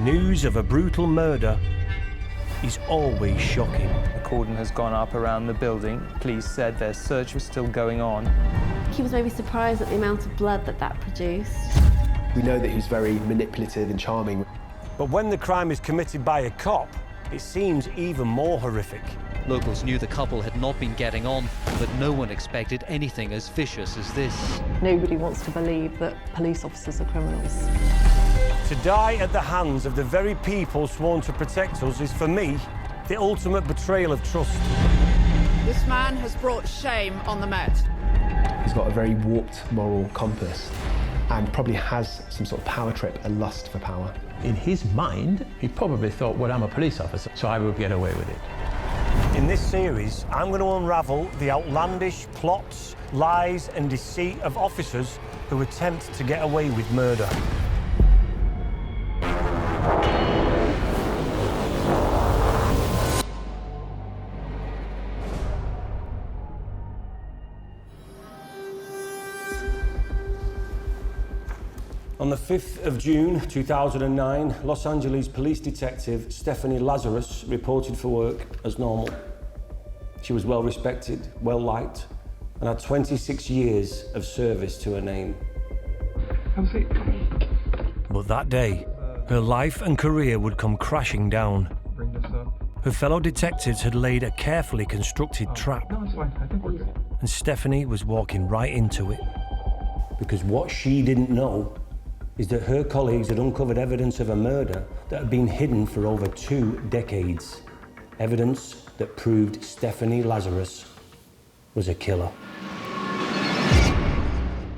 News of a brutal murder is always shocking. A cordon has gone up around the building. Police said their search was still going on. He was maybe surprised at the amount of blood that produced. We know that he was very manipulative and charming. But when the crime is committed by a cop, it seems even more horrific. Locals knew the couple had not been getting on, but no one expected anything as vicious as this. Nobody wants to believe that police officers are criminals. To die at the hands of the very people sworn to protect us is, for me, the ultimate betrayal of trust. This man has brought shame on the Met. He's got a very warped moral compass and probably has some sort of power trip, a lust for power. In his mind, he probably thought, well, I'm a police officer, so I will get away with it. In this series, I'm going to unravel the outlandish plots, lies and deceit of officers who attempt to get away with murder. On the 5th of June 2009, Los Angeles police detective Sherri Lazarus reported for work as normal. She was well respected, well liked, and had 26 years of service to her name. But that day, her life and career would come crashing down. Her fellow detectives had laid a carefully constructed trap, and Stephanie was walking right into it. Because what she didn't know is that her colleagues had uncovered evidence of a murder that had been hidden for over 2 decades. Evidence that proved Sherri Lazarus was a killer.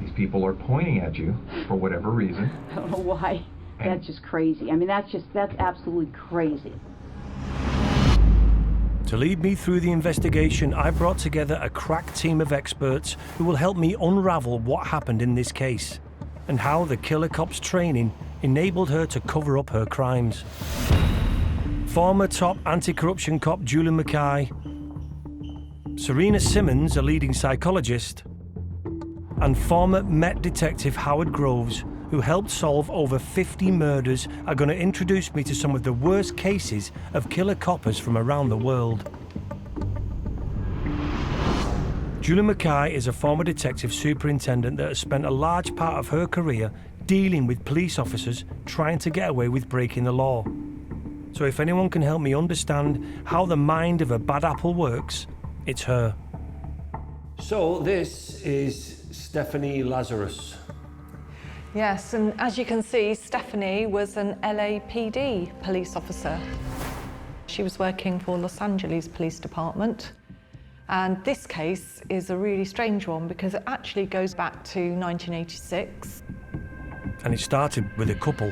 These people are pointing at you for whatever reason. I don't know why. That's just crazy. I mean, that's absolutely crazy. To lead me through the investigation, I brought together a crack team of experts who will help me unravel what happened in this case and how the killer cop's training enabled her to cover up her crimes. Former top anti-corruption cop Julian Mackay, Serena Simmons, a leading psychologist, and former Met detective Howard Groves, who helped solve over 50 murders, are going to introduce me to some of the worst cases of killer coppers from around the world. Julian Mackay is a former detective superintendent that has spent a large part of her career dealing with police officers trying to get away with breaking the law. So if anyone can help me understand how the mind of a bad apple works, it's her. So this is Sherri Lazarus. Yes, and as you can see, Stephanie was an LAPD police officer. She was working for Los Angeles Police Department. And this case is a really strange one because it actually goes back to 1986. And it started with a couple.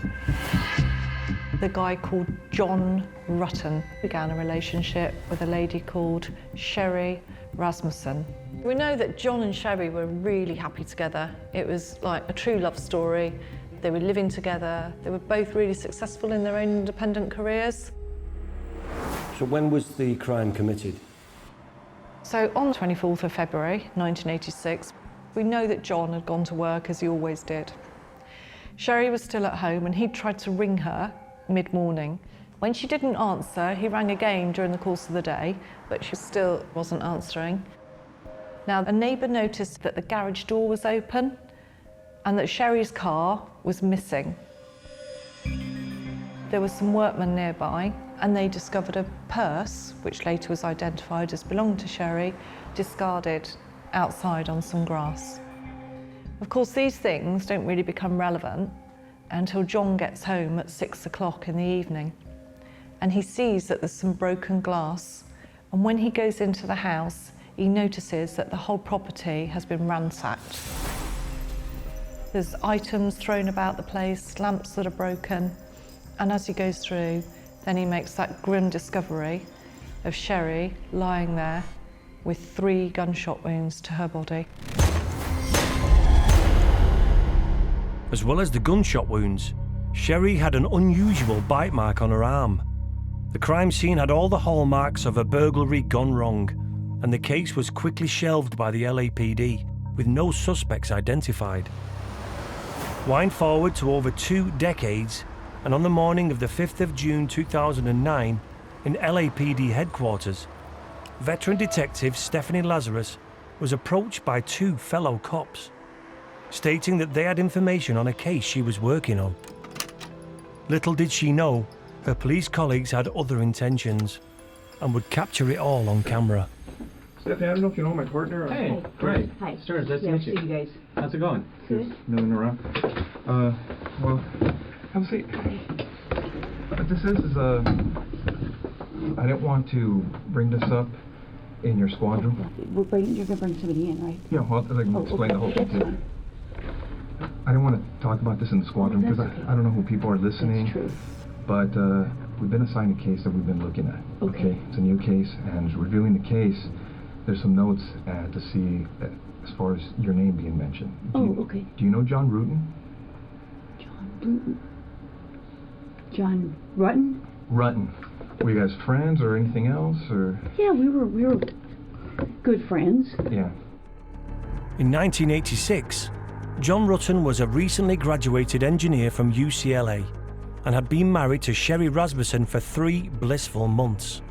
The guy called John Rutten began a relationship with a lady called Sherri Rasmussen. We know that John and Sherri were really happy together. It was like a true love story. They were living together. They were both really successful in their own independent careers. So when was the crime committed? So on the 24th of February 1986, we know that John had gone to work as he always did. Sherri was still at home and he'd tried to ring her mid-morning. When she didn't answer, he rang again during the course of the day, but she still wasn't answering. Now, a neighbour noticed that the garage door was open and that Sherri's car was missing. There were some workmen nearby and they discovered a purse, which later was identified as belonging to Sherri, discarded outside on some grass. Of course, these things don't really become relevant until John gets home at 6 o'clock in the evening. And he sees that there's some broken glass. And when he goes into the house, he notices that the whole property has been ransacked. There's items thrown about the place, lamps that are broken. And as he goes through, then he makes that grim discovery of Sherri lying there with 3 gunshot wounds to her body. As well as the gunshot wounds, Sherri had an unusual bite mark on her arm. The crime scene had all the hallmarks of a burglary gone wrong, and the case was quickly shelved by the LAPD, with no suspects identified. Wind forward to over 2 decades, And on the morning of the 5th of June 2009, in LAPD headquarters, veteran detective Stephanie Lazarus was approached by two fellow cops, stating that they had information on a case she was working on. Little did she know, her police colleagues had other intentions and would capture it all on camera. Stephanie, I don't know if you know my partner. Hey, great. Hi. Stearns, nice to meet you. See you guys. How's it going? Good. Milling around. Well, have a seat. What this is I didn't want to bring this up in your squadron. You're going to bring somebody in, right? Yeah, well, I can explain the whole thing That's too. fine. I don't want to talk about this in the squadron because I don't know who people are listening. That's true. But we've been assigned a case that we've been looking at. Okay. It's a new case, and reviewing the case, there's some notes to see as far as your name being mentioned. Okay. Do you know John Rutten? John Rutten? Rutten. Were you guys friends or anything else, or? Yeah, we were good friends. Yeah. In 1986, John Rutten was a recently graduated engineer from UCLA and had been married to Sherri Rasmussen for 3 blissful months,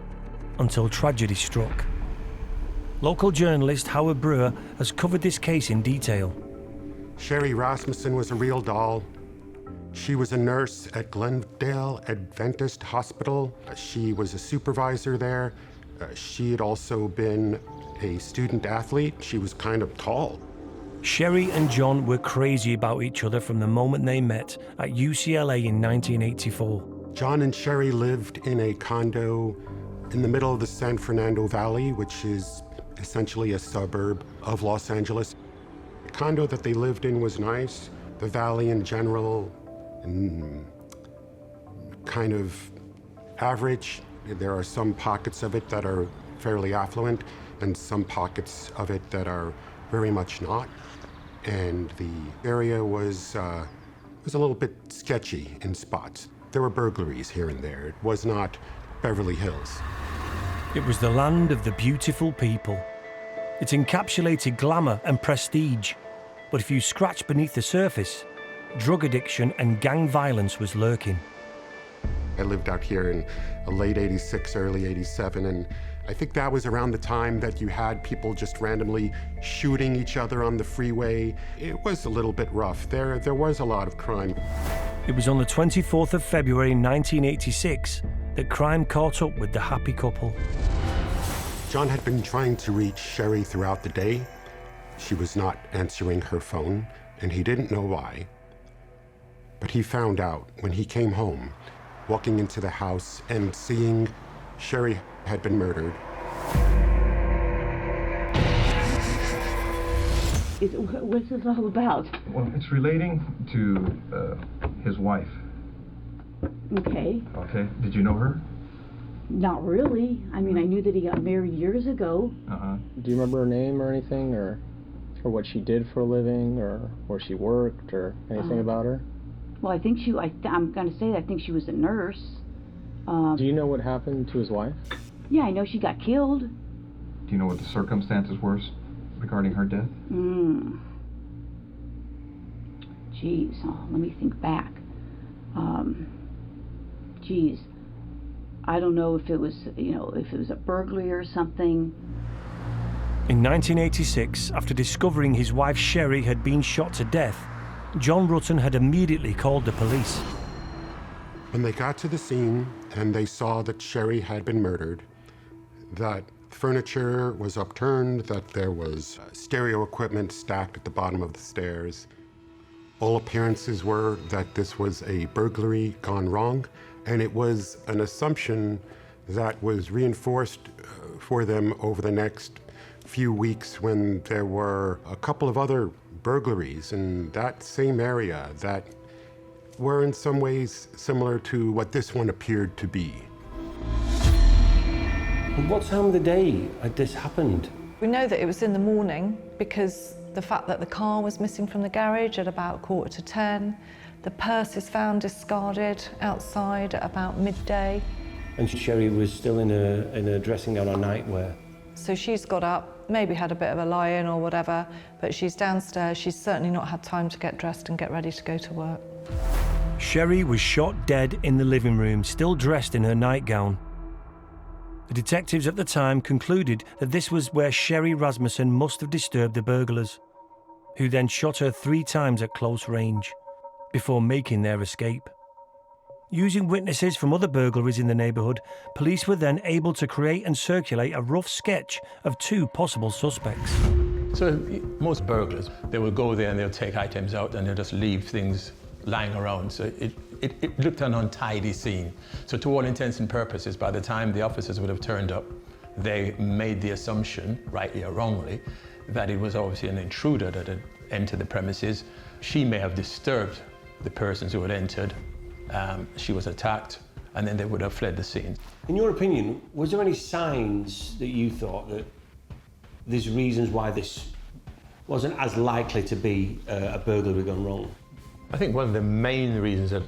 until tragedy struck. Local journalist Howard Brewer has covered this case in detail. Sherri Rasmussen was a real doll. She was a nurse at Glendale Adventist Hospital. She was a supervisor there. She had also been a student athlete. She was kind of tall. Sherri and John were crazy about each other from the moment they met at UCLA in 1984. John and Sherri lived in a condo in the middle of the San Fernando Valley, which is essentially a suburb of Los Angeles. The condo that they lived in was nice. The valley in general, kind of average. There are some pockets of it that are fairly affluent and some pockets of it that are very much not. And the area was a little bit sketchy in spots. There were burglaries here and there. It was not Beverly Hills. It was the land of the beautiful people. It encapsulated glamour and prestige. But if you scratch beneath the surface, drug addiction and gang violence was lurking. I lived out here in late '86, early '87, and I think that was around the time that you had people just randomly shooting each other on the freeway. It was a little bit rough. There was a lot of crime. It was on the 24th of February 1986 that crime caught up with the happy couple. John had been trying to reach Sherri throughout the day. She was not answering her phone, and he didn't know why. But he found out when he came home, walking into the house and seeing Sherri had been murdered. What's this all about? Well, it's relating to his wife. Okay. Okay. Did you know her? Not really. I mean, I knew that he got married years ago. Do you remember her name or anything, or what she did for a living, or where she worked, or anything about her? Well, I think I'm going to say that I think she was a nurse. Do you know what happened to his wife? Yeah, I know she got killed. Do you know what the circumstances were regarding her death? Geez, let me think back. Geez, I don't know if it was, if it was a burglary or something. In 1986, after discovering his wife Sherri had been shot to death, John Rutten had immediately called the police. When they got to the scene and they saw that Sherri had been murdered, that furniture was upturned, that there was stereo equipment stacked at the bottom of the stairs, all appearances were that this was a burglary gone wrong, and it was an assumption that was reinforced for them over the next few weeks when there were a couple of other burglaries in that same area that were in some ways similar to what this one appeared to be. What time of the day had this happened? We know that it was in the morning because the fact that the car was missing from the garage at about 10:15, the purse is found discarded outside at about midday. And Sherri was still in a dressing gown or nightwear. So she's got up, maybe had a bit of a lie-in or whatever, but she's downstairs. She's certainly not had time to get dressed and get ready to go to work. Sherri was shot dead in the living room, still dressed in her nightgown. The detectives at the time concluded that this was where Sherri Rasmussen must have disturbed the burglars, who then shot her 3 times at close range before making their escape. Using witnesses from other burglaries in the neighbourhood, police were then able to create and circulate a rough sketch of 2 possible suspects. So most burglars, they will go there and they'll take items out and they'll just leave things lying around. So it looked an untidy scene. So to all intents and purposes, by the time the officers would have turned up, they made the assumption, rightly or wrongly, that it was obviously an intruder that had entered the premises. She may have disturbed the persons who had entered. She was attacked, and then they would have fled the scene. In your opinion, was there any signs that you thought that there's reasons why this wasn't as likely to be a burglary gone wrong? I think one of the main reasons that,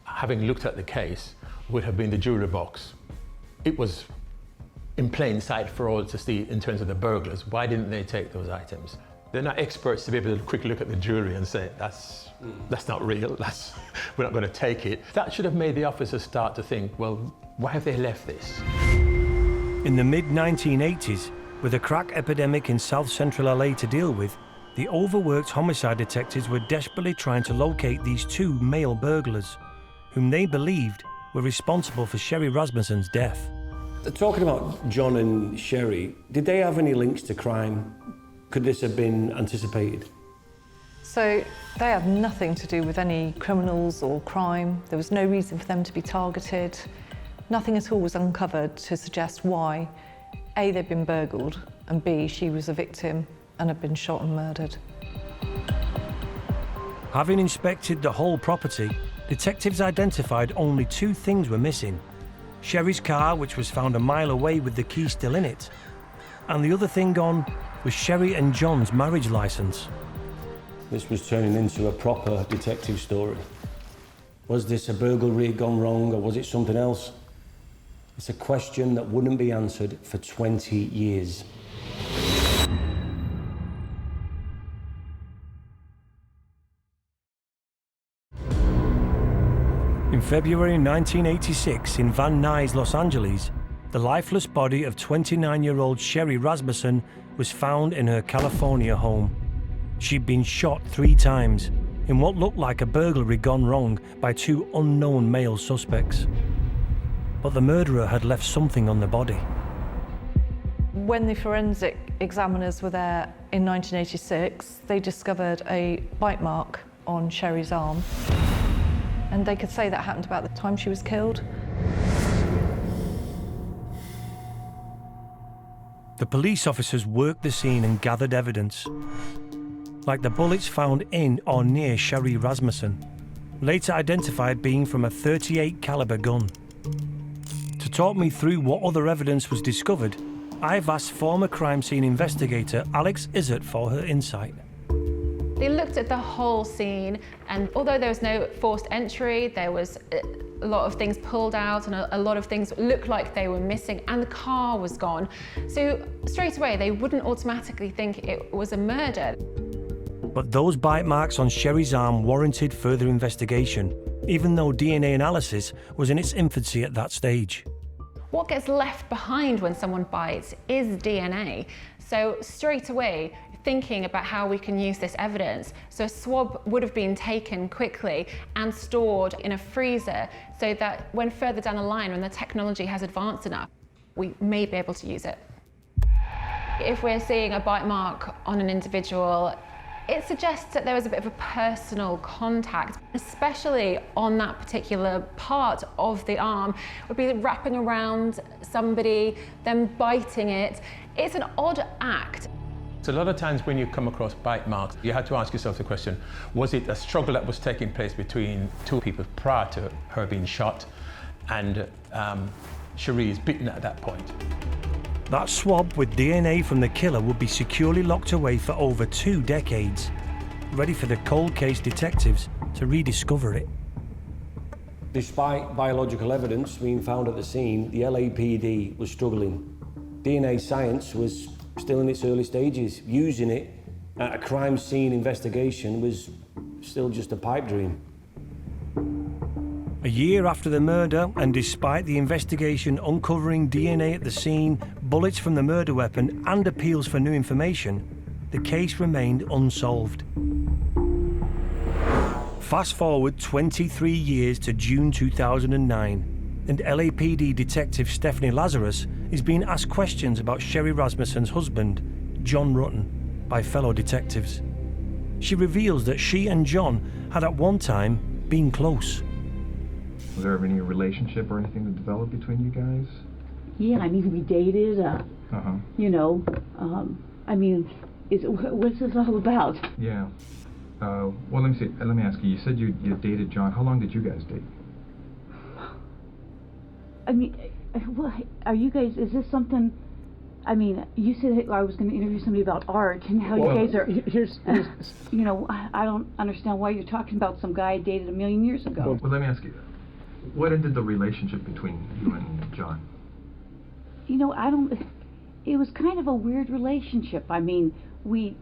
having looked at the case, would have been the jewellery box. It was in plain sight for all to see in terms of the burglars. Why didn't they take those items? They're not experts to be able to quickly look at the jewellery and say, that's not real, we're not going to take it. That should have made the officers start to think, well, why have they left this? In the mid-1980s, with a crack epidemic in South Central LA to deal with, the overworked homicide detectives were desperately trying to locate these 2 male burglars, whom they believed were responsible for Sherri Rasmussen's death. Talking about John and Sherri, did they have any links to crime? Could this have been anticipated? So they had nothing to do with any criminals or crime. There was no reason for them to be targeted. Nothing at all was uncovered to suggest why A, they'd been burgled, and B, she was a victim and had been shot and murdered. Having inspected the whole property, detectives identified only 2 things were missing. Sherri's car, which was found a mile away with the key still in it, and the other thing gone was Sherri and John's marriage licence. This was turning into a proper detective story. Was this a burglary gone wrong, or was it something else? It's a question that wouldn't be answered for 20 years. In February 1986, in Van Nuys, Los Angeles, the lifeless body of 29-year-old Sherri Rasmussen was found in her California home. She'd been shot 3 times in what looked like a burglary gone wrong by 2 unknown male suspects. But the murderer had left something on the body. When the forensic examiners were there in 1986, they discovered a bite mark on Sherri's arm. And they could say that happened about the time she was killed. The police officers worked the scene and gathered evidence, like the bullets found in or near Sherri Rasmussen, later identified being from a .38 caliber gun. To talk me through what other evidence was discovered, I've asked former crime scene investigator Alex Izzard for her insight. They looked at the whole scene, and although there was no forced entry, there was a lot of things pulled out and a lot of things looked like they were missing, and the car was gone. So straight away, they wouldn't automatically think it was a murder. But those bite marks on Sherri's arm warranted further investigation, even though DNA analysis was in its infancy at that stage. What gets left behind when someone bites is DNA. So straight away, thinking about how we can use this evidence. So a swab would have been taken quickly and stored in a freezer so that when further down the line, when the technology has advanced enough, we may be able to use it. If we're seeing a bite mark on an individual, it suggests that there was a bit of a personal contact, especially on that particular part of the arm. It would be wrapping around somebody, then biting it. It's an odd act. So a lot of times when you come across bite marks, you have to ask yourself the question, was it a struggle that was taking place between 2 people prior to her being shot, and Sherri is bitten at that point? That swab with DNA from the killer would be securely locked away for over 2 decades, ready for the cold case detectives to rediscover it. Despite biological evidence being found at the scene, the LAPD was struggling. DNA science was still in its early stages. Using it at a crime scene investigation was still just a pipe dream. A year after the murder, and despite the investigation uncovering DNA at the scene, bullets from the murder weapon, and appeals for new information, the case remained unsolved. Fast forward 23 years to June 2009, and LAPD detective Stephanie Lazarus is being asked questions about Sherri Rasmussen's husband, John Rutten, by fellow detectives. She reveals that she and John had at one time been close. Was there ever any relationship or anything that developed between you guys? Yeah, I mean, we dated, you know, I mean, what's this all about? Yeah. Well, let me ask you. You said you dated John. How long did you guys date? I mean, what, are you guys, is this something, I mean, you said I was going to interview somebody about art, and how you guys are, here's you know, I don't understand why you're talking about some guy I dated 1,000,000 years ago. Well, let me ask you, what ended the relationship between you and John? You know, it was kind of a weird relationship. I mean, we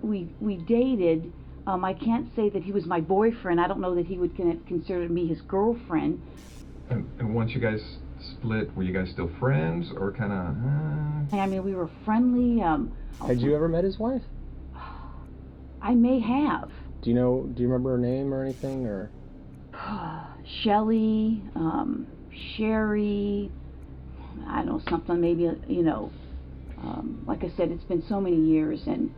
dated. I can't say that he was my boyfriend. I don't know that he would consider me his girlfriend. And once you guys split, were you guys still friends, or kind of? I mean, we were friendly. Had you ever met his wife? I may have. Do you remember her name or anything, or? Shelly, Sherri, I don't know, something maybe, you know, like I said, it's been so many years, and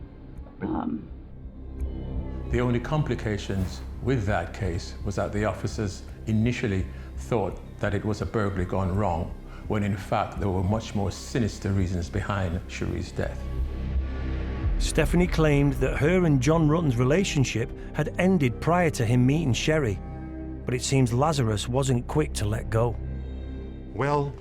the only complications with that case was that the officers initially thought that it was a burglary gone wrong, when in fact there were much more sinister reasons behind Sherri's death. Stephanie claimed that her and John Rutten's relationship had ended prior to him meeting Sherri, but it seems Lazarus wasn't quick to let go. Well,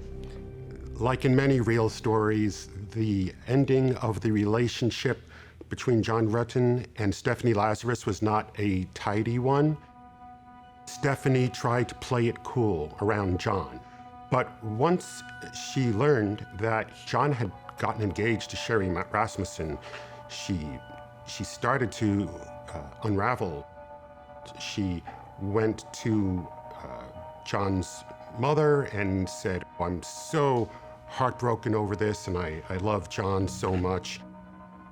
like in many real stories, the ending of the relationship between John Rutten and Stephanie Lazarus was not a tidy one. Stephanie tried to play it cool around John, but once she learned that John had gotten engaged to Sherri Rasmussen, she started to unravel. She went to John's mother and said, "I'm so heartbroken over this, and I love John so much."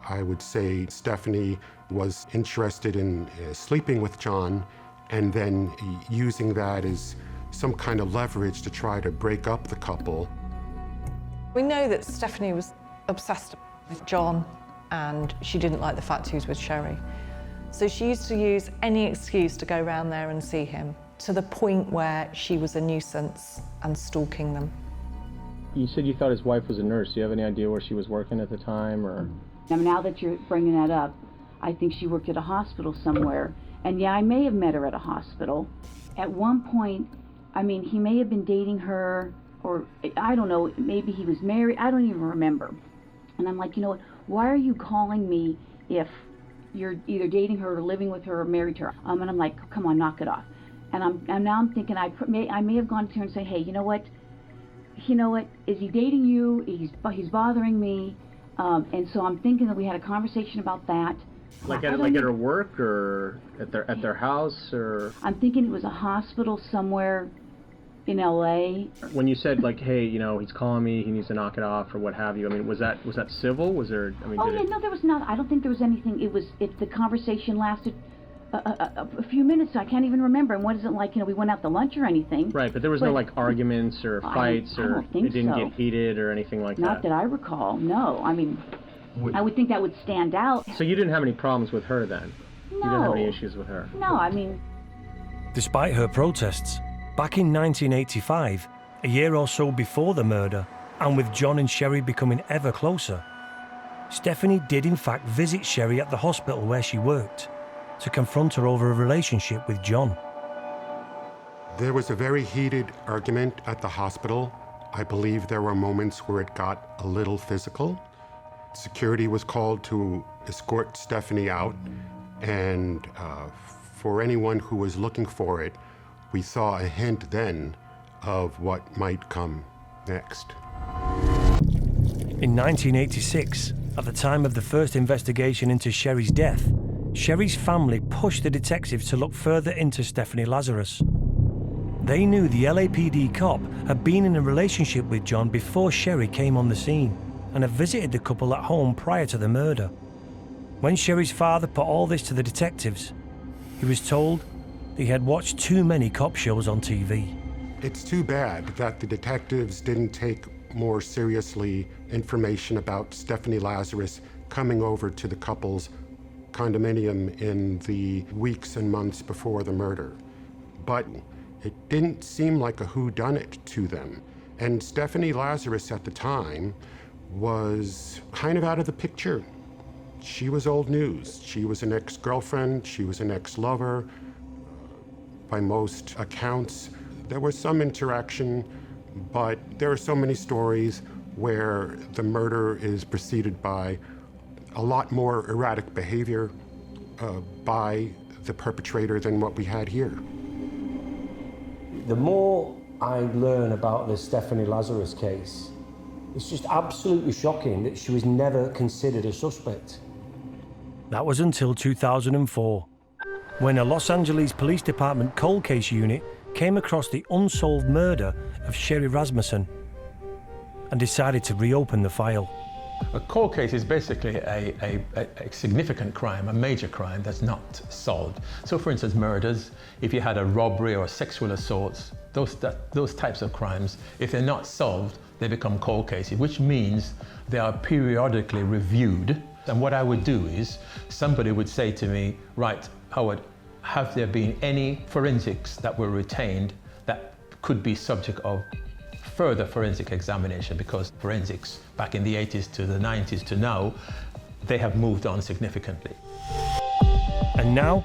I would say Stephanie was interested in sleeping with John, and then using that as some kind of leverage to try to break up the couple. We know that Stephanie was obsessed with John, and she didn't like the fact he was with Sherri. So she used to use any excuse to go around there and see him, to the point where she was a nuisance and stalking them. You said you thought his wife was a nurse. Do you have any idea where she was working at the time, or? Now that you're bringing that up, I think she worked at a hospital somewhere. And yeah, I may have met her at a hospital. At one point, I mean, he may have been dating her, or I don't know, maybe he was married, I don't even remember. And I'm like, you know what, why are you calling me if you're either dating her or living with her or married to her? And I'm like, come on, knock it off. And now I'm thinking I may have gone to her and say, hey, you know what, is he dating you? He's bothering me. And so I'm thinking that we had a conversation about that. Like at her work, or at their house, or? I'm thinking it was a hospital somewhere in LA. When you said, like, hey, he's calling me, he needs to knock it off, or what have you, I mean, was that civil? Was there, no, there was not. I don't think there was anything. The conversation lasted a few minutes. I can't even remember. And what is it like, we went out to lunch or anything. Right, but there was no, like, arguments or fights, or it didn't get heated or anything like that? Not that I recall, no. I mean, I would think that would stand out. So you didn't have any problems with her then? No. You didn't have any issues with her? No, I mean... Despite her protests, back in 1985, a year or so before the murder, and with John and Sherri becoming ever closer, Stephanie did in fact visit Sherri at the hospital where she worked to confront her over a relationship with John. There was a very heated argument at the hospital. I believe there were moments where it got a little physical. Security was called to escort Stephanie out, and for anyone who was looking for it, we saw a hint then of what might come next. In 1986, at the time of the first investigation into Sherri's death, Sherri's family pushed the detectives to look further into Stephanie Lazarus. They knew the LAPD cop had been in a relationship with John before Sherri came on the scene and had visited the couple at home prior to the murder. When Sherri's father put all this to the detectives, he was told that he had watched too many cop shows on TV. It's too bad that the detectives didn't take more seriously information about Stephanie Lazarus coming over to the couple's condominium in the weeks and months before the murder. But it didn't seem like a whodunit to them. And Stephanie Lazarus at the time was kind of out of the picture. She was old news. She was an ex-girlfriend, she was an ex-lover. By most accounts, there was some interaction, but there are so many stories where the murder is preceded by a lot more erratic behavior by the perpetrator than what we had here. The more I learn about the Stephanie Lazarus case, it's just absolutely shocking that she was never considered a suspect. That was until 2004, when a Los Angeles Police Department cold case unit came across the unsolved murder of Sherri Rasmussen and decided to reopen the file. A cold case is basically a significant crime, a major crime that's not solved. So for instance, murders, if you had a robbery or sexual assaults, those types of crimes, if they're not solved, they become cold cases, which means they are periodically reviewed. And what I would do is, somebody would say to me, right, Howard, have there been any forensics that were retained that could be subject of further forensic examination? Because forensics back in the 80s to the 90s to now, they have moved on significantly. And now,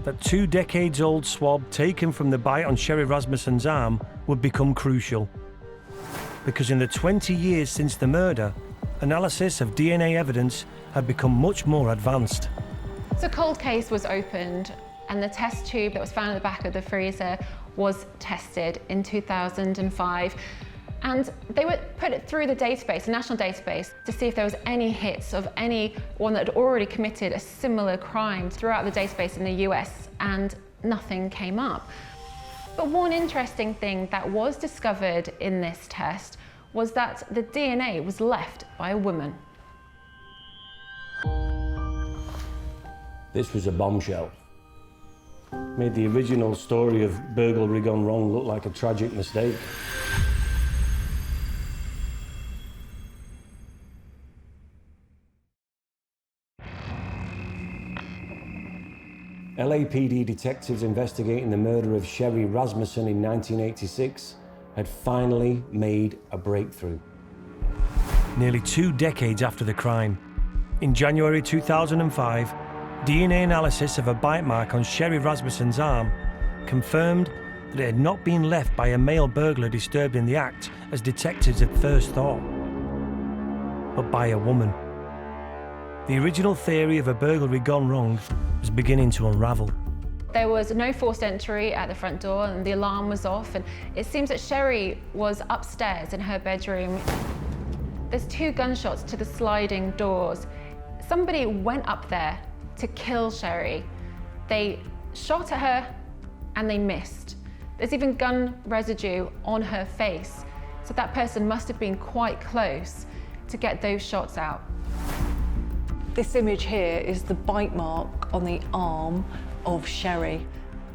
that 2 decades old swab taken from the bite on Sherri Rasmussen's arm would become crucial. Because in the 20 years since the murder, analysis of DNA evidence had become much more advanced. So cold case was opened and the test tube that was found at the back of the freezer was tested in 2005. And they would put it through the database, the national database, to see if there was any hits of anyone that had already committed a similar crime throughout the database in the US, and nothing came up. But one interesting thing that was discovered in this test was that the DNA was left by a woman. This was a bombshell. Made the original story of burglary gone wrong look like a tragic mistake. LAPD detectives investigating the murder of Sherri Rasmussen in 1986 had finally made a breakthrough. Nearly 2 decades after the crime, in January 2005, DNA analysis of a bite mark on Sherri Rasmussen's arm confirmed that it had not been left by a male burglar disturbed in the act, as detectives had first thought, but by a woman. The original theory of a burglary gone wrong was beginning to unravel. There was no forced entry at the front door and the alarm was off, and it seems that Sherri was upstairs in her bedroom. There's 2 gunshots to the sliding doors. Somebody went up there to kill Sherri. They shot at her and they missed. There's even gun residue on her face, so that person must have been quite close to get those shots out. This image here is the bite mark on the arm of Sherri.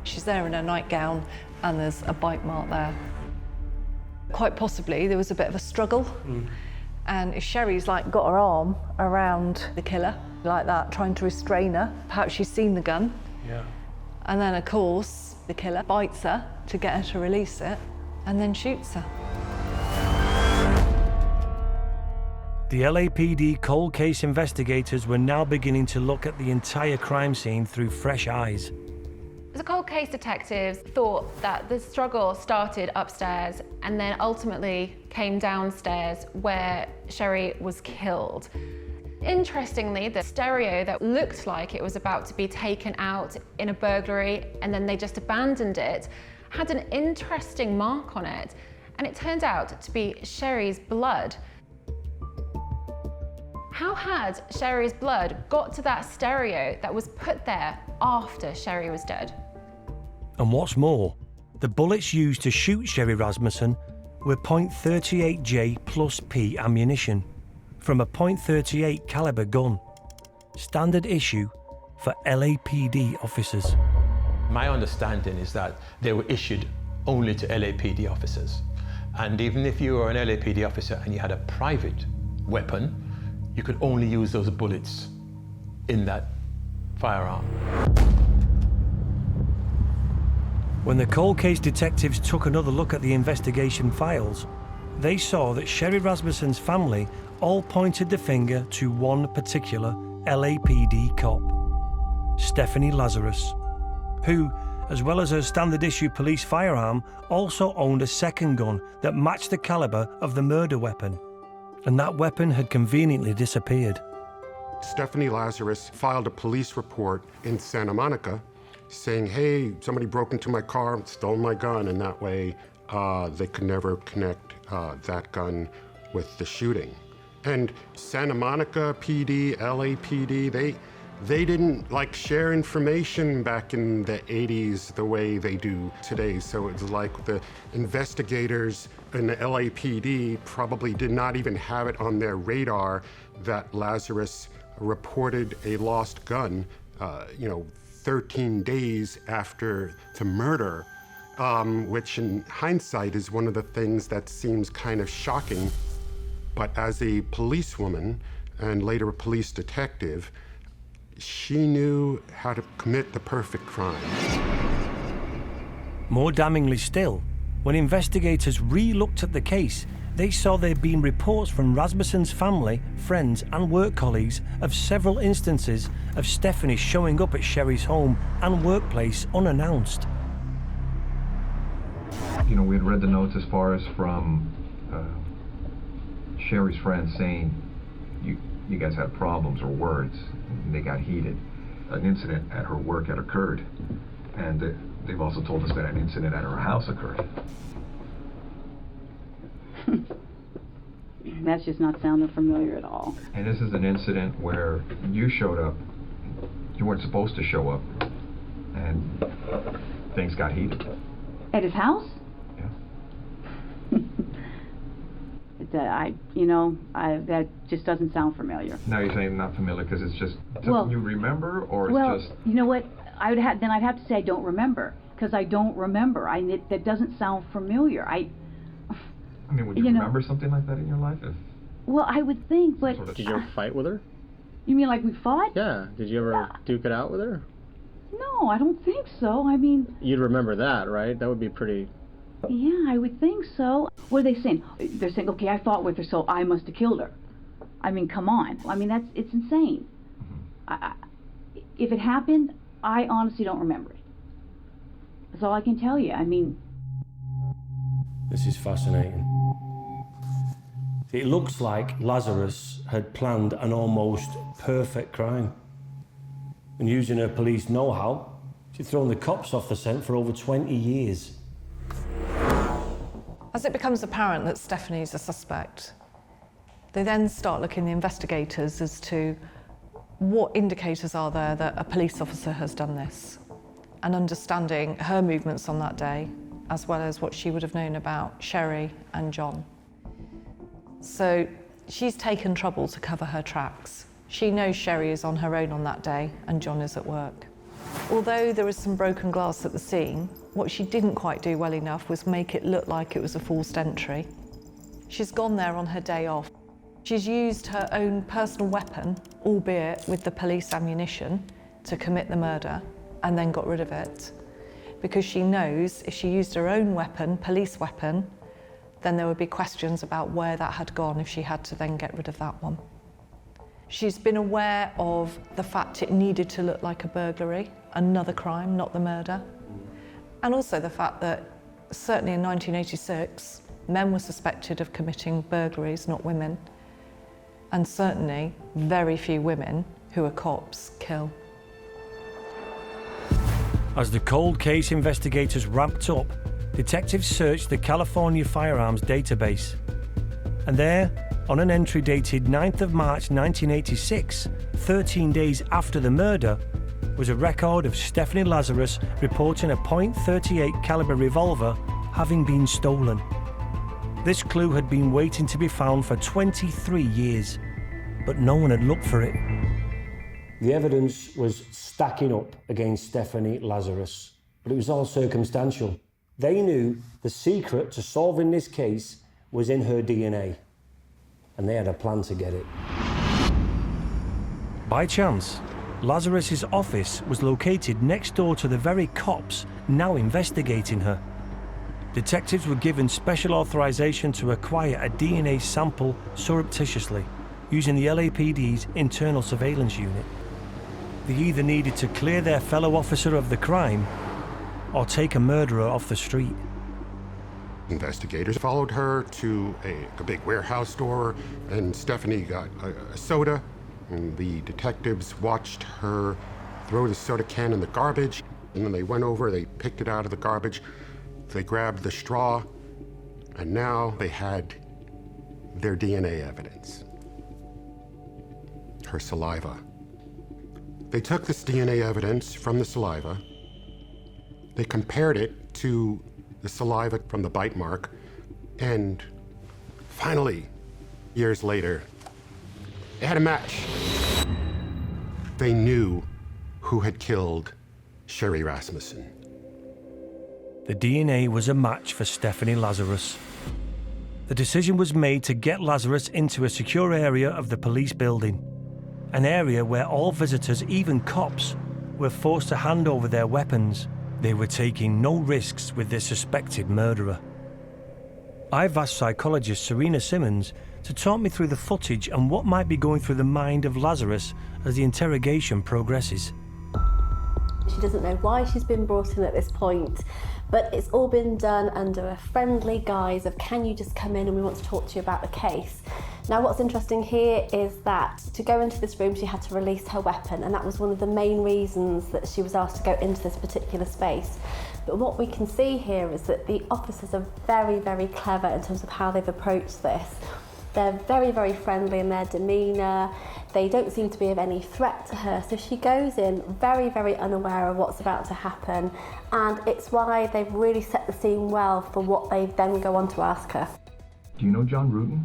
She's there in her nightgown and there's a bite mark there. Quite possibly there was a bit of a struggle. And if Sherri's got her arm around the killer like that, trying to restrain her, perhaps she's seen the gun. Yeah. And then of course the killer bites her to get her to release it and then shoots her. The LAPD cold case investigators were now beginning to look at the entire crime scene through fresh eyes. The cold case detectives thought that the struggle started upstairs and then ultimately came downstairs where Sherri was killed. Interestingly, the stereo that looked like it was about to be taken out in a burglary and then they just abandoned it had an interesting mark on it, and it turned out to be Sherri's blood. How had Sherri's blood got to that stereo that was put there after Sherri was dead? And what's more, the The bullets used to shoot Sherri Rasmussen were .38J plus P ammunition from a .38 caliber gun, standard issue for LAPD officers. My understanding is that they were issued only to LAPD officers. And even if you were an LAPD officer and you had a private weapon, you could only use those bullets in that firearm. When the cold case detectives took another look at the investigation files, they saw that Sherri Rasmussen's family all pointed the finger to one particular LAPD cop, Stephanie Lazarus, who, as well as her standard issue police firearm, also owned a second gun that matched the caliber of the murder weapon. And that weapon had conveniently disappeared. Stephanie Lazarus filed a police report in Santa Monica saying, hey, somebody broke into my car, stole my gun, and that way they could never connect that gun with the shooting. And Santa Monica PD, LAPD, they didn't share information back in the 80s the way they do today. So it's like the investigators in the LAPD probably did not even have it on their radar that Lazarus reported a lost gun, 13 days after the murder, which in hindsight is one of the things that seems kind of shocking. But as a policewoman and later a police detective, she knew how to commit the perfect crime. More damningly still, when investigators re-looked at the case, they saw there'd been reports from Rasmussen's family, friends and work colleagues of several instances of Stephanie showing up at Sherri's home and workplace unannounced. We had read the notes as far as from Sherri's friends saying you guys had problems or words, and they got heated. An incident at her work had occurred, and they've also told us that an incident at her house occurred. That's just not sounding familiar at all. And this is an incident where you showed up, you weren't supposed to show up, and things got heated. At his house? Yeah. That just doesn't sound familiar. Now you're saying not familiar because it's just Well, you remember, or Well, it's just... you know what? I'd have to say I don't remember, because I don't remember. That doesn't sound familiar. I mean, would you remember something like that in your life? Well, I would think, but... Did you ever fight with her? You mean like we fought? Yeah. Did you ever duke it out with her? No, I don't think so. I mean... You'd remember that, right? That would be pretty... Yeah, I would think so. What are they saying? They're saying, okay, I fought with her, so I must have killed her. I mean, come on. I mean, it's insane. If it happened, I honestly don't remember it. That's all I can tell you. I mean... This is fascinating. It looks like Lazarus had planned an almost perfect crime. And using her police know-how, she'd thrown the cops off the scent for over 20 years. As it becomes apparent that Stephanie's a suspect, they then start looking, the investigators, as to what indicators are there that a police officer has done this, and understanding her movements on that day, as well as what she would have known about Sherri and John. So she's taken trouble to cover her tracks. She knows Sherri is on her own on that day and John is at work. Although there is some broken glass at the scene, what she didn't quite do well enough was make it look like it was a forced entry. She's gone there on her day off. She's used her own personal weapon, albeit with the police ammunition, to commit the murder and then got rid of it, because she knows if she used her own weapon, police weapon, then there would be questions about where that had gone if she had to then get rid of that one. She's been aware of the fact it needed to look like a burglary, another crime, not the murder. And also the fact that, certainly in 1986, men were suspected of committing burglaries, not women. And certainly, very few women who are cops kill. As the cold case investigators ramped up, detectives searched the California firearms database. And there, on an entry dated 9th of March 1986, 13 days after the murder, was a record of Stephanie Lazarus reporting a .38 caliber revolver having been stolen. This clue had been waiting to be found for 23 years, but no one had looked for it. The evidence was stacking up against Stephanie Lazarus, but it was all circumstantial. They knew the secret to solving this case was in her DNA, and they had a plan to get it. By chance, Lazarus's office was located next door to the very cops now investigating her. Detectives were given special authorization to acquire a DNA sample surreptitiously, using the LAPD's internal surveillance unit. They either needed to clear their fellow officer of the crime or take a murderer off the street. Investigators followed her to a big warehouse store, and Stephanie got a soda, and the detectives watched her throw the soda can in the garbage, and then they went over, they picked it out of the garbage, they grabbed the straw, and now they had their DNA evidence. Her saliva. They took this DNA evidence from the saliva, they compared it to the saliva from the bite mark, and finally, years later, they had a match. They knew who had killed Sherri Rasmussen. The DNA was a match for Stephanie Lazarus. The decision was made to get Lazarus into a secure area of the police building, an area where all visitors, even cops, were forced to hand over their weapons. They were taking no risks with their suspected murderer. I've asked psychologist Serena Simmons to talk me through the footage and what might be going through the mind of Lazarus as the interrogation progresses. She doesn't know why she's been brought in at this point, but it's all been done under a friendly guise of, can you just come in and we want to talk to you about the case. Now what's interesting here is that to go into this room she had to release her weapon, and that was one of the main reasons that she was asked to go into this particular space. But what we can see here is that the officers are very, very clever in terms of how they've approached this. They're very, very friendly in their demeanour. They don't seem to be of any threat to her. So she goes in very, very unaware of what's about to happen. And it's why they've really set the scene well for what they then go on to ask her. Do you know John Rutten?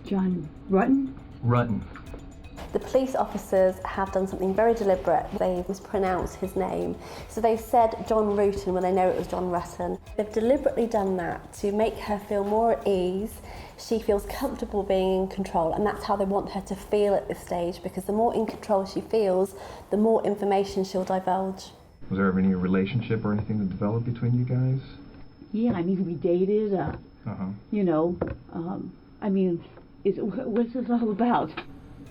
John Rutten? Rutten. The police officers have done something very deliberate. They've mispronounced his name. So they've said John Rutten when they know it was John Rutten. They've deliberately done that to make her feel more at ease. She feels comfortable being in control, and that's how they want her to feel at this stage, because the more in control she feels, the more information she'll divulge. Was there ever any relationship or anything that developed between you guys? Yeah, I mean, we dated, you know, I mean, what's this all about?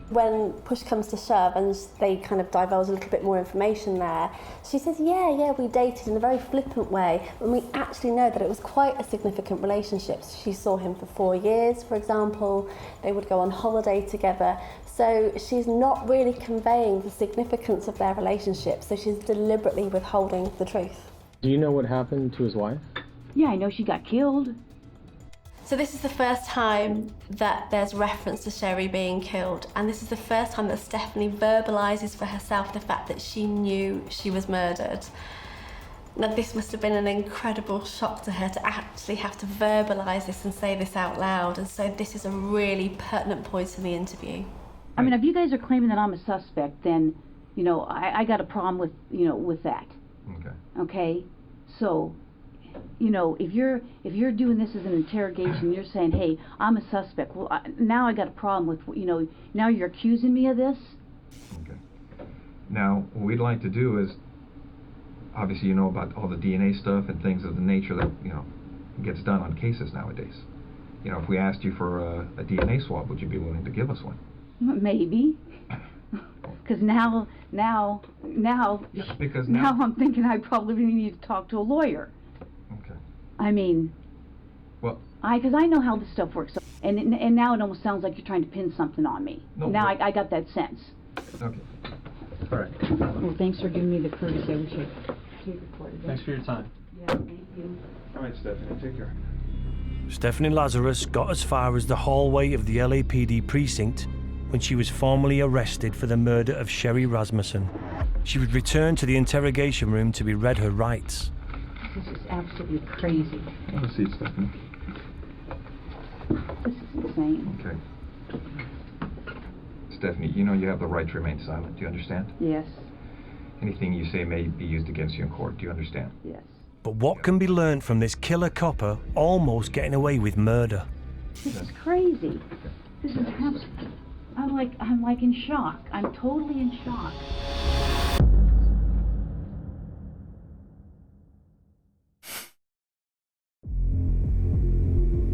When push comes to shove and they kind of divulge a little bit more information there, she says, yeah, we dated in a very flippant way, when we actually know that it was quite a significant relationship. She saw him for 4 years, for example. They would go on holiday together. So she's not really conveying the significance of their relationship, so she's deliberately withholding the truth. Do you know what happened to his wife? Yeah, I know she got killed. So this is the first time that there's reference to Sherri being killed, and this is the first time that Stephanie verbalises for herself the fact that she knew she was murdered. Now this must have been an incredible shock to her to actually have to verbalise this and say this out loud, and so this is a really pertinent point in the interview. I mean, if you guys are claiming that I'm a suspect, then, you know, I got a problem with, you know, with that. Okay. Okay? So, you know, if you're doing this as an interrogation, you're saying, hey, I'm a suspect. Well, now I got a problem with, you know, now you're accusing me of this? Okay. Now, what we'd like to do is, obviously you know about all the DNA stuff and things of the nature that, you know, gets done on cases nowadays. You know, if we asked you for a DNA swab, would you be willing to give us one? Maybe. Because now I'm thinking I probably need to talk to a lawyer. Okay. I mean, well, because I know how this stuff works, and now it almost sounds like you're trying to pin something on me. No, now I got that sense. Okay. All right. Well, thanks for giving me the courtesy. I wish I recorded it. Thanks for your time. Yeah, thank you. All right, Stephanie, take care. Stephanie Lazarus got as far as the hallway of the LAPD precinct when she was formally arrested for the murder of Sherri Rasmussen. She would return to the interrogation room to be read her rights. This is absolutely crazy. Have a seat, Stephanie. This is insane. Okay. Stephanie, you know you have the right to remain silent. Do you understand? Yes. Anything you say may be used against you in court. Do you understand? Yes. But what can be learned from this killer copper almost getting away with murder? This is crazy. This is I'm like in shock. I'm totally in shock.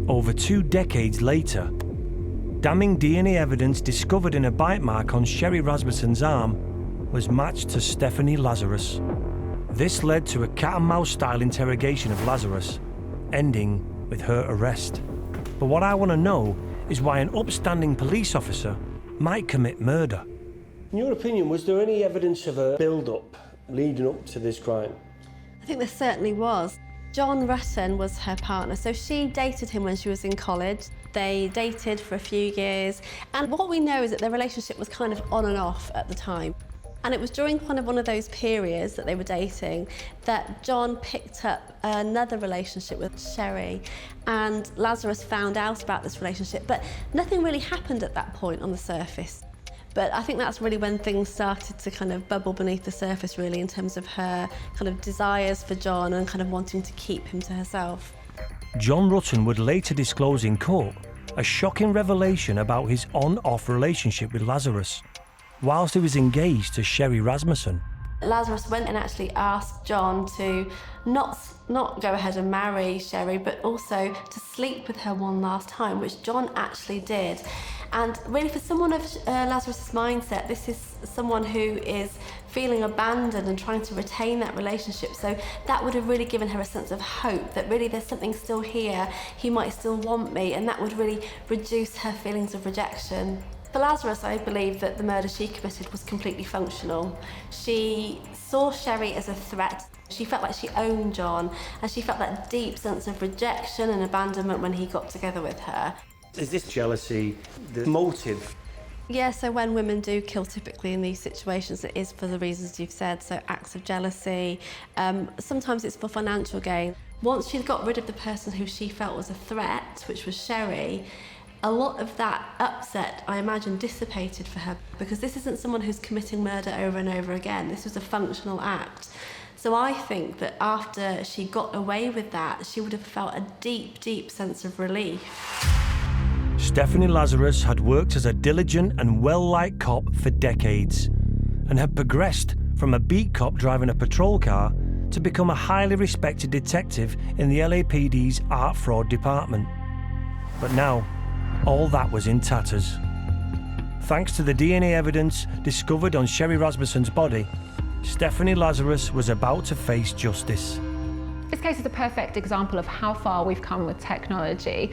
Over 2 decades later, damning DNA evidence discovered in a bite mark on Sherri Rasmussen's arm was matched to Stephanie Lazarus. This led to a cat-and-mouse style interrogation of Lazarus, ending with her arrest. But what I want to know is why an upstanding police officer might commit murder. In your opinion, was there any evidence of a build-up leading up to this crime? I think there certainly was. John Rutten was her partner, so she dated him when she was in college. They dated for a few years, and what we know is that their relationship was kind of on and off at the time. And it was during kind of one of those periods that they were dating that John picked up another relationship with Sherri, and Lazarus found out about this relationship, but nothing really happened at that point on the surface. But I think that's really when things started to kind of bubble beneath the surface, really, in terms of her kind of desires for John and kind of wanting to keep him to herself. John Rutten would later disclose in court a shocking revelation about his on-off relationship with Lazarus, whilst he was engaged to Sherri Rasmussen. Lazarus went and actually asked John to not go ahead and marry Sherri, but also to sleep with her one last time, which John actually did. And really, for someone of Lazarus's mindset, this is someone who is feeling abandoned and trying to retain that relationship. So that would have really given her a sense of hope that really there's something still here, he might still want me, and that would really reduce her feelings of rejection. For Lazarus, I believe that the murder she committed was completely functional. She saw Sherri as a threat. She felt like she owned John, and she felt that deep sense of rejection and abandonment when he got together with her. Is this jealousy the motive? Yeah, so when women do kill, typically in these situations, it is for the reasons you've said, so acts of jealousy. Sometimes it's for financial gain. Once she'd got rid of the person who she felt was a threat, which was Sherri, a lot of that upset, I imagine, dissipated for her, because this isn't someone who's committing murder over and over again. This was a functional act. So I think that after she got away with that, she would have felt a deep, deep sense of relief. Stephanie Lazarus had worked as a diligent and well-liked cop for decades and had progressed from a beat cop driving a patrol car to become a highly respected detective in the LAPD's art fraud department. But now, all that was in tatters. Thanks to the DNA evidence discovered on Sherri Rasmussen's body, Stephanie Lazarus was about to face justice. This case is a perfect example of how far we've come with technology.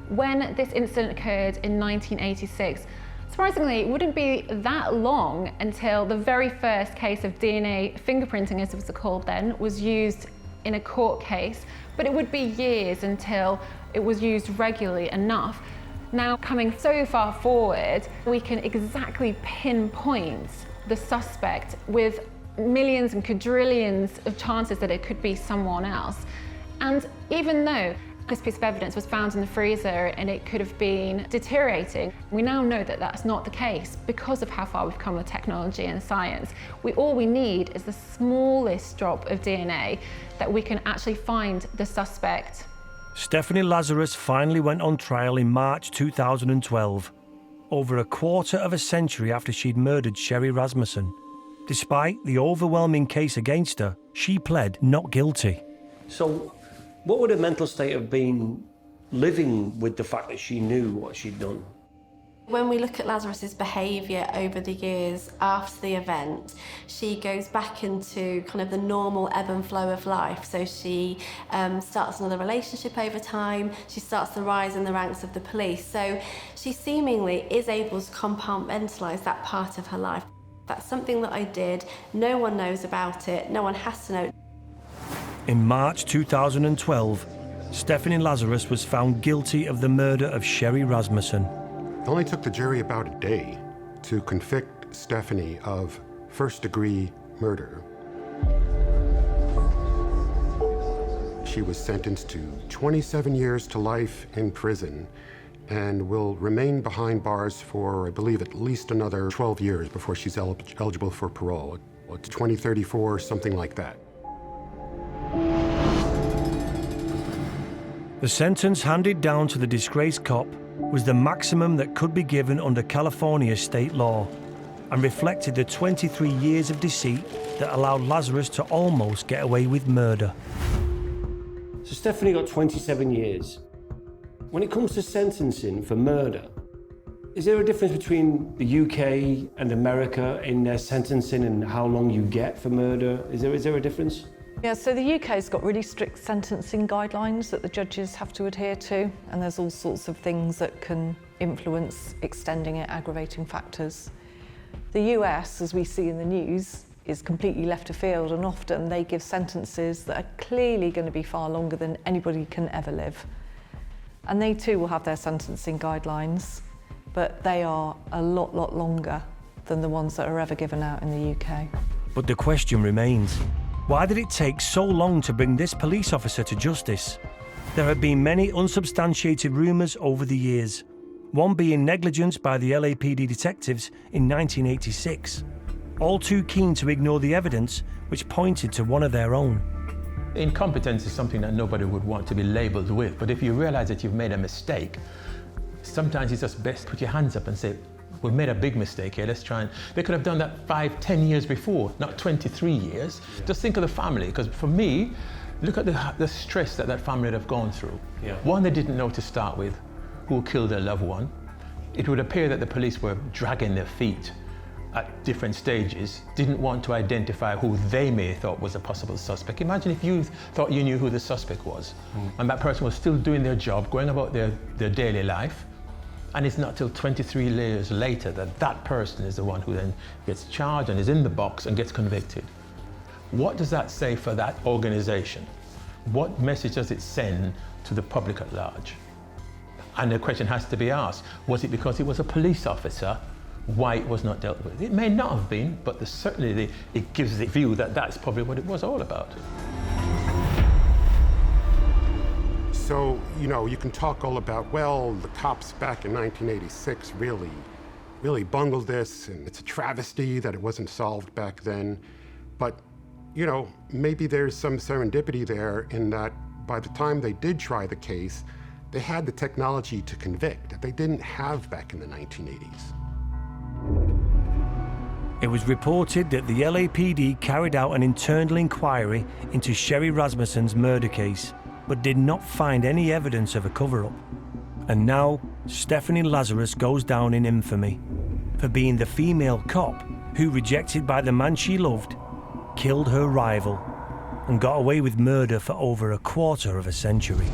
When this incident occurred in 1986, surprisingly, it wouldn't be that long until the very first case of DNA fingerprinting, as it was called then, was used in a court case, but it would be years until it was used regularly enough. Now, coming so far forward, we can exactly pinpoint the suspect with millions and quadrillions of chances that it could be someone else. And even though this piece of evidence was found in the freezer and it could have been deteriorating, we now know that that's not the case because of how far we've come with technology and science. All we need is the smallest drop of DNA that we can actually find the suspect. Stephanie Lazarus finally went on trial in March 2012, over a quarter of a century after she'd murdered Sherri Rasmussen. Despite the overwhelming case against her, she pled not guilty. So, what would her mental state have been living with the fact that she knew what she'd done? When we look at Lazarus's behaviour over the years after the event, she goes back into kind of the normal ebb and flow of life. So she starts another relationship over time, she starts to rise in the ranks of the police. So she seemingly is able to compartmentalise that part of her life. That's something that I did, no one knows about it, no one has to know. In March 2012, Stephanie Lazarus was found guilty of the murder of Sherri Rasmussen. It only took the jury about a day to convict Stephanie of first-degree murder. She was sentenced to 27 years to life in prison and will remain behind bars for, I believe, at least another 12 years before she's eligible for parole. It's 2034, something like that. The sentence handed down to the disgraced cop was the maximum that could be given under California state law and reflected the 23 years of deceit that allowed Lazarus to almost get away with murder. So Stephanie got 27 years. When it comes to sentencing for murder, is there a difference between the UK and America in their sentencing and how long you get for murder? Is there a difference? Yeah, so the UK's got really strict sentencing guidelines that the judges have to adhere to, and there's all sorts of things that can influence extending it, aggravating factors. The US, as we see in the news, is completely left afield, and often they give sentences that are clearly going to be far longer than anybody can ever live. And they too will have their sentencing guidelines, but they are a lot longer than the ones that are ever given out in the UK. But the question remains, why did it take so long to bring this police officer to justice? There have been many unsubstantiated rumours over the years, one being negligence by the LAPD detectives in 1986, all too keen to ignore the evidence which pointed to one of their own. Incompetence is something that nobody would want to be labelled with, but if you realise that you've made a mistake, sometimes it's just best to put your hands up and say, we've made a big mistake here, let's try and... They could have done that 5-10 years before, not 23 years. Yeah. Just think of the family, because for me, look at the stress that family would have gone through. Yeah. One, they didn't know to start with who killed their loved one. It would appear that the police were dragging their feet at different stages, didn't want to identify who they may have thought was a possible suspect. Imagine if you thought you knew who the suspect was, and that person was still doing their job, going about their daily life, and it's not till 23 years later that that person is the one who then gets charged and is in the box and gets convicted. What does that say for that organization? What message does it send to the public at large? And the question has to be asked, was it because he was a police officer why it was not dealt with? It may not have been, but certainly it gives the view that that's probably what it was all about. So, you can talk all about, well, the cops back in 1986 really bungled this, and it's a travesty that it wasn't solved back then. But, maybe there's some serendipity there in that by the time they did try the case, they had the technology to convict that they didn't have back in the 1980s. It was reported that the LAPD carried out an internal inquiry into Sherri Rasmussen's murder case, but did not find any evidence of a cover-up. And now, Stephanie Lazarus goes down in infamy for being the female cop who, rejected by the man she loved, killed her rival and got away with murder for over a quarter of a century.